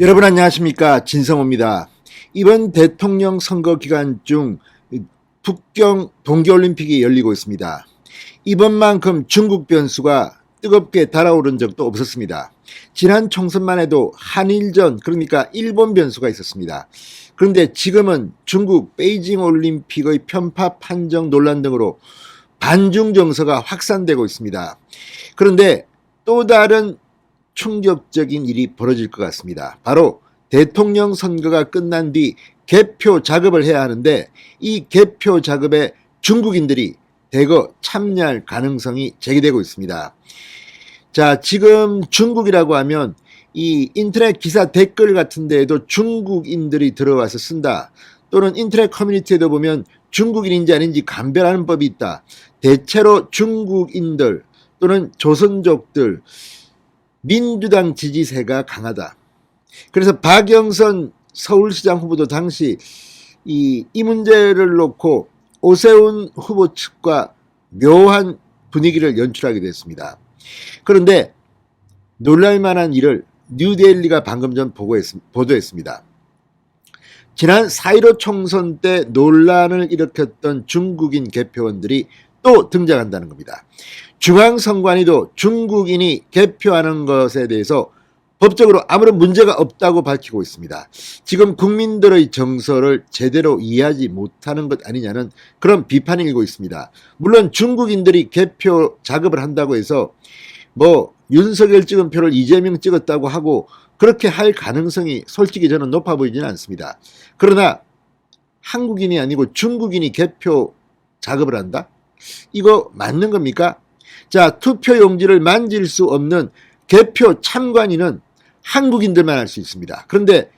여러분 안녕하십니까, 진성호입니다. 이번 대통령 선거 기간 중 북경 동계올림픽이 열리고 있습니다. 이번만큼 중국 변수가 뜨겁게 달아오른 적도 없었습니다. 지난 총선만 해도 한일전, 그러니까 일본 변수가 있었습니다. 그런데 지금은 중국 베이징 올림픽의 편파 판정 논란 등으로 반중 정서가 확산되고 있습니다. 그런데 또 다른 충격적인 일이 벌어질 것 같습니다. 바로 대통령 선거가 끝난 뒤 개표 작업을 해야 하는데, 이 개표 작업에 중국인들이 대거 참여할 가능성이 제기되고 있습니다. 자, 지금 중국이라고 하면 이 인터넷 기사 댓글 같은 데에도 중국인들이 들어와서 쓴다, 또는 인터넷 커뮤니티에도 보면 중국인인지 아닌지 감별하는 법이 있다. 대체로 중국인들 또는 조선족들, 민주당 지지세가 강하다. 그래서 박영선 서울시장 후보도 당시 이 문제를 놓고 오세훈 후보 측과 묘한 분위기를 연출하게 됐습니다. 그런데 놀랄만한 일을 뉴데일리가 방금 전 보도했습니다. 지난 4.15 총선 때 논란을 일으켰던 중국인 개표원들이 또 등장한다는 겁니다. 중앙선관위도 중국인이 개표하는 것에 대해서 법적으로 아무런 문제가 없다고 밝히고 있습니다. 지금 국민들의 정서를 제대로 이해하지 못하는 것 아니냐는 그런 비판이 일고 있습니다. 물론 중국인들이 개표 작업을 한다고 해서 윤석열 찍은 표를 이재명 찍었다고 하고 그렇게 할 가능성이 솔직히 저는 높아 보이지는 않습니다. 그러나 한국인이 아니고 중국인이 개표 작업을 한다? 이거 맞는 겁니까? 자, 투표용지를 만질 수 없는 개표 참관인은 한국인들만 할 수 있습니다. 그런데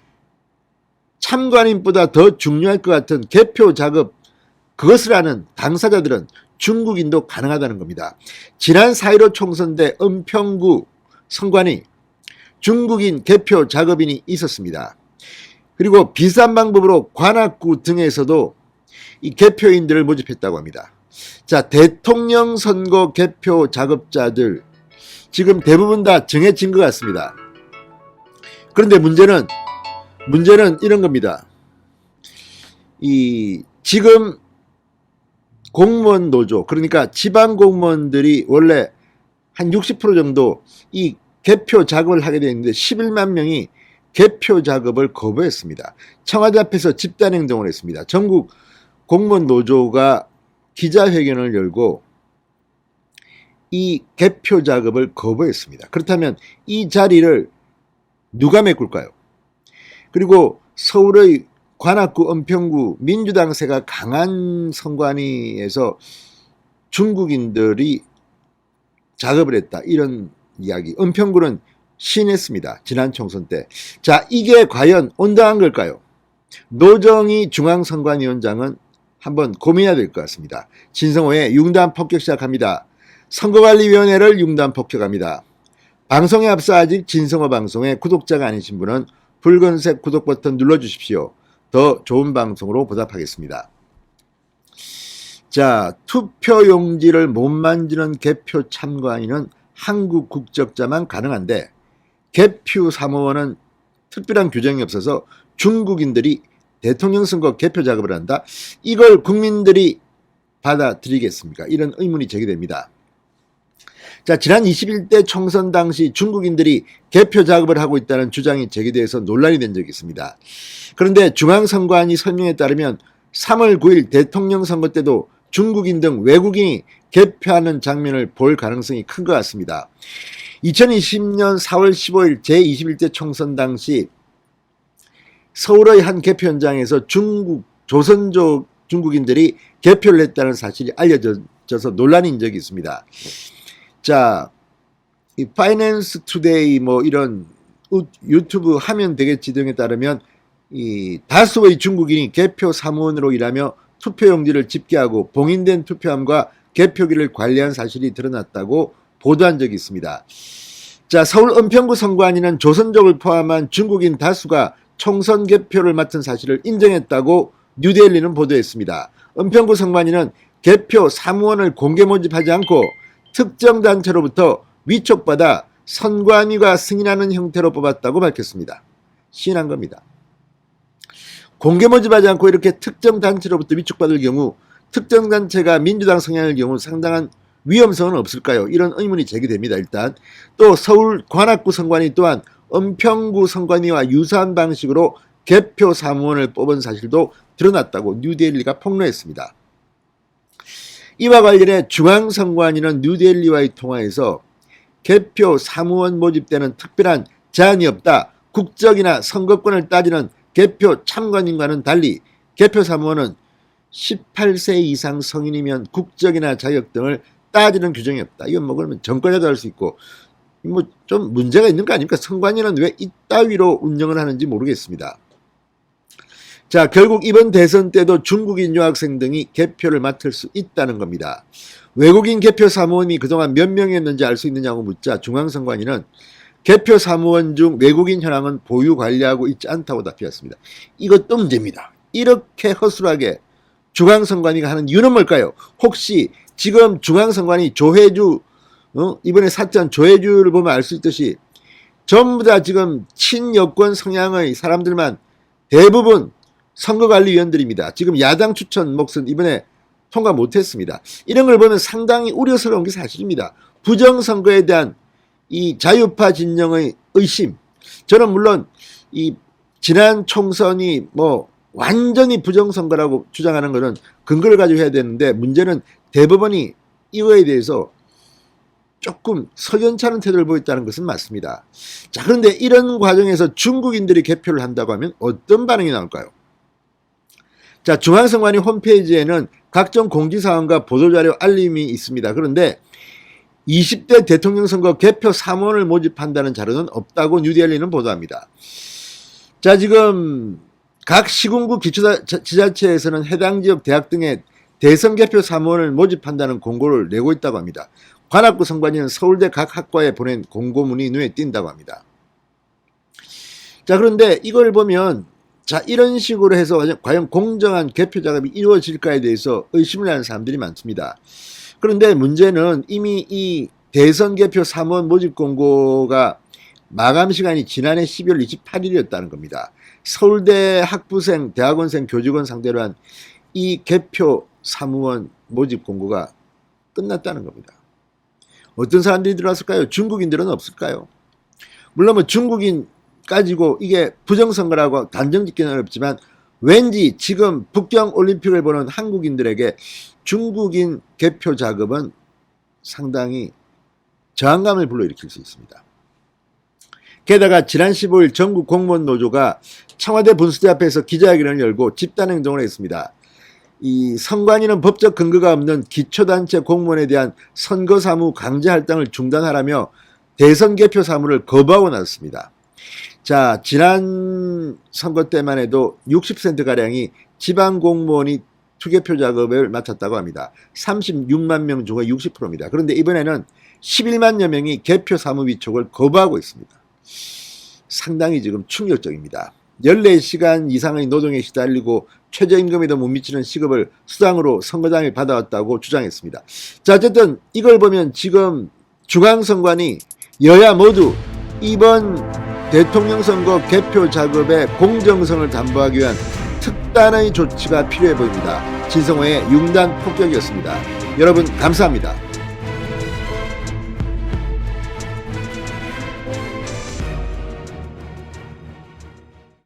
참관인보다 더 중요할 것 같은 개표 작업, 그것을 하는 당사자들은 중국인도 가능하다는 겁니다. 지난 4.15 총선 때 은평구 선관위 중국인 개표 작업인이 있었습니다. 그리고 비슷한 방법으로 관악구 등에서도 이 개표인들을 모집했다고 합니다. 자, 대통령 선거 개표 작업자들 지금 대부분 다 정해진 것 같습니다. 그런데 문제는 이런 겁니다. 지금 공무원 노조, 그러니까 지방 공무원들이 원래 한 60% 정도 이 개표 작업을 하게 되어 있는데 11만 명이 개표 작업을 거부했습니다. 청와대 앞에서 집단행동을 했습니다. 전국 공무원 노조가 기자회견을 열고 이 개표 작업을 거부했습니다. 그렇다면 이 자리를 누가 메꿀까요? 그리고 서울의 관악구, 은평구 민주당세가 강한 선관위에서 중국인들이 작업을 했다, 이런 이야기. 은평구는 시인했습니다. 지난 총선 때. 자, 이게 과연 온당한 걸까요? 노정희 중앙선관위원장은 한번 고민해야 될 것 같습니다. 진성호의 융단 폭격 시작합니다. 선거관리위원회를 융단 폭격합니다. 방송에 앞서 아직 진성호 방송의 구독자가 아니신 분은 붉은색 구독 버튼 눌러주십시오. 더 좋은 방송으로 보답하겠습니다. 자, 투표용지를 못 만지는 개표 참관인은 한국 국적자만 가능한데 개표 사무원은 특별한 규정이 없어서 중국인들이 대통령 선거 개표 작업을 한다? 이걸 국민들이 받아들이겠습니까? 이런 의문이 제기됩니다. 자, 지난 21대 총선 당시 중국인들이 개표 작업을 하고 있다는 주장이 제기돼서 논란이 된 적이 있습니다. 그런데 중앙선관위 설명에 따르면 3월 9일 대통령 선거 때도 중국인 등 외국인이 개표하는 장면을 볼 가능성이 큰 것 같습니다. 2020년 4월 15일 제21대 총선 당시 서울의 한 개표 현장에서 조선족 중국인들이 개표를 했다는 사실이 알려져서 논란인 적이 있습니다. 자, 이 파이낸스 투데이 이런 유튜브 화면 되겠지 등에 따르면 이 다수의 중국인이 개표 사무원으로 일하며 투표용지를 집계하고 봉인된 투표함과 개표기를 관리한 사실이 드러났다고 보도한 적이 있습니다. 자, 서울 은평구 선관위는 조선족을 포함한 중국인 다수가 총선 개표를 맡은 사실을 인정했다고 뉴데일리는 보도했습니다. 은평구 선관위는 개표 사무원을 공개 모집하지 않고 특정 단체로부터 위촉받아 선관위가 승인하는 형태로 뽑았다고 밝혔습니다. 시인한 겁니다. 공개 모집하지 않고 이렇게 특정 단체로부터 위촉받을 경우 특정 단체가 민주당 성향일 경우 상당한 위험성은 없을까요? 이런 의문이 제기됩니다. 일단 또 서울 관악구 선관위 또한 은평구 선관위와 유사한 방식으로 개표 사무원을 뽑은 사실도 드러났다고 뉴데일리가 폭로했습니다. 이와 관련해 중앙선관위는 뉴데일리와의 통화에서 개표 사무원 모집 때는 특별한 제한이 없다. 국적이나 선거권을 따지는 개표 참관인과는 달리 개표 사무원은 18세 이상 성인이면 국적이나 자격 등을 따지는 규정이 없다. 이건 뭐 그러면 정권에도 할 수 있고 뭐 좀 문제가 있는 거 아닙니까? 선관위는 왜 이따위로 운영을 하는지 모르겠습니다. 자, 결국 이번 대선 때도 중국인 유학생 등이 개표를 맡을 수 있다는 겁니다. 외국인 개표 사무원이 그동안 몇 명이었는지 알 수 있느냐고 묻자 중앙선관위는 개표 사무원 중 외국인 현황은 보유 관리하고 있지 않다고 답했습니다. 이것도 문제입니다. 이렇게 허술하게 중앙선관위가 하는 이유는 뭘까요? 혹시 지금 중앙선관위 조혜주 이번에 사건 조혜주를 보면 알 수 있듯이 전부 다 지금 친여권 성향의 사람들만 대부분 선거관리위원들입니다. 지금 야당 추천 몫은 이번에 통과 못했습니다. 이런 걸 보면 상당히 우려스러운 게 사실입니다. 부정선거에 대한 이 자유파 진영의 의심. 저는 물론 이 지난 총선이 뭐 완전히 부정선거라고 주장하는 것은 근거를 가지고 해야 되는데 문제는 대법원이 이거에 대해서 조금 석연찮은 태도를 보였다는 것은 맞습니다. 자, 그런데 이런 과정에서 중국인들이 개표를 한다고 하면 어떤 반응이 나올까요? 자, 중앙선관위 홈페이지에는 각종 공지사항과 보도자료 알림이 있습니다. 그런데 20대 대통령 선거 개표 사무원을 모집한다는 자료는 없다고 뉴데일리는 보도합니다. 자, 지금 각 시군구 기초지자체에서는 해당 지역 대학 등의 대선 개표 사무원을 모집한다는 공고를 내고 있다고 합니다. 관악구 선관위는 서울대 각 학과에 보낸 공고문이 눈에 띈다고 합니다. 자, 그런데 이걸 보면 자, 이런 식으로 해서 과연 공정한 개표 작업이 이루어질까에 대해서 의심을 하는 사람들이 많습니다. 그런데 문제는 이미 이 대선 개표 사무원 모집 공고가 마감 시간이 지난해 12월 28일이었다는 겁니다. 서울대 학부생, 대학원생, 교직원 상대로 한 이 개표 사무원 모집 공고가 끝났다는 겁니다. 어떤 사람들이 들어왔을까요? 중국인들은 없을까요? 물론 뭐 중국인 가지고 이게 부정선거라고 단정짓기는 어렵지만 왠지 지금 북경 올림픽을 보는 한국인들에게 중국인 개표 작업은 상당히 저항감을 불러일으킬 수 있습니다. 게다가 지난 15일 전국 공무원 노조가 청와대 분수대 앞에서 기자회견을 열고 집단행동을 했습니다. 이 선관위는 법적 근거가 없는 기초단체 공무원에 대한 선거사무 강제 할당을 중단하라며 대선 개표 사무를 거부하고 나섰습니다. 자, 지난 선거 때만 해도 60%가량이 지방공무원이 투개표 작업을 맡았다고 합니다. 36만 명 중에 60%입니다. 그런데 이번에는 11만여 명이 개표 사무 위촉을 거부하고 있습니다. 상당히 지금 충격적입니다. 14시간 이상의 노동에 시달리고 최저임금에도 못 미치는 시급을 수당으로 선거장에 받아왔다고 주장했습니다. 자, 어쨌든 이걸 보면 지금 중앙선관위 여야 모두 이번 대통령 선거 개표 작업의 공정성을 담보하기 위한 특단의 조치가 필요해 보입니다. 진성호의 융단 폭격이었습니다. 여러분 감사합니다.